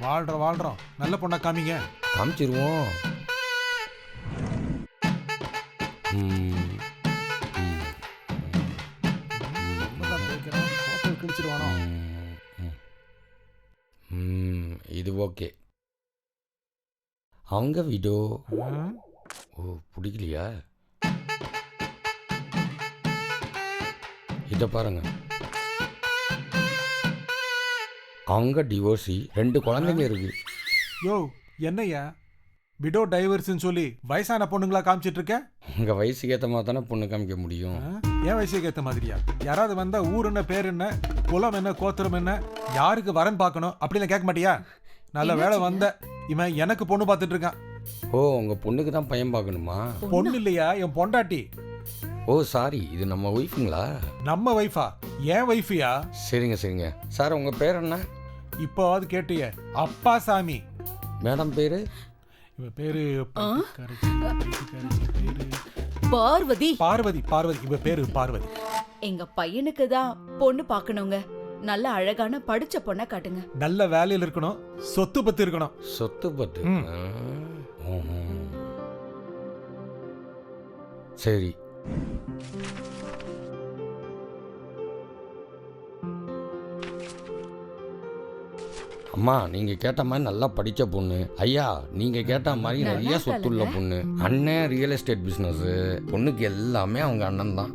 வாழ்றோம் நல்ல பொண்ணா காமிங்க. காமிச்சிருவோம். கிழிச்சிருவானோ. இது ஓகே. அவங்க வீடோ? ஓ, பிடிக்கலையா? இதை பாருங்க, அவங்க டிவோர்ஸி, 2 குழந்தைங்க இருக்கு. யோ என்னய்யா விடோ டைவர்ஸ்ன்னு சொல்லி வயசான பொண்ணுங்களா காமிச்சிட்டு இருக்க? உங்கள் வயசுக்கு ஏற்ற மாதிரி தானே பொண்ணு காமிக்க முடியும். என் வயசுக்கு ஏற்ற மாதிரியா? யாராவது வந்தா ஊர் என்ன, பேர் என்ன, குலம் என்ன, கோத்திரம் என்ன, யாருக்கு வரன் பார்க்கணும் அப்படிலாம் கேட்க மாட்டியா? நல்ல வேலை வந்த. இவன் எனக்கு பொண்ணு பார்த்துட்டு இருக்கான். ஓ, உங்கள் பொண்ணுக்கு தான் பையன் பார்க்கணுமா? பொண்ணு இல்லையா, என் பொண்டாட்டி. ஓ சாரி, இது நம்ம ஒய்ஃபுங்களா? நம்ம ஒய்ஃபா? ஏன் ஒய்ஃபியா? சரிங்க சரிங்க. சார் உங்கள் பேர் என்ன? இப்போவாது கேட்டிய. அப்பா சாமி. மேடம் பேர்? இவ பேரு பார்வதி. பார்வதி. பார்வதி. இவ பேரு பார்வதி. எங்க பையனுக்கு தான் பொண்ணு பார்க்கணுங்க. நல்ல அழகான படிச்ச பொண்ணை காட்டுங்க. நல்ல வேலையில் இருக்கணும், சொத்து பத்து இருக்கணும். சொத்து பத்து? சரி. அம்மா, நீங்க கேட்ட மாதிரி நல்லா படிச்ச பொண்ணு. ஐயா, நீங்க கேட்ட மாதிரி நிறைய சொத்துள்ள பொண்ணு. அண்ணன் ரியல் எஸ்டேட் பிசினஸ். பொண்ணுக்கு எல்லாமே அவங்க அண்ணன் தான்.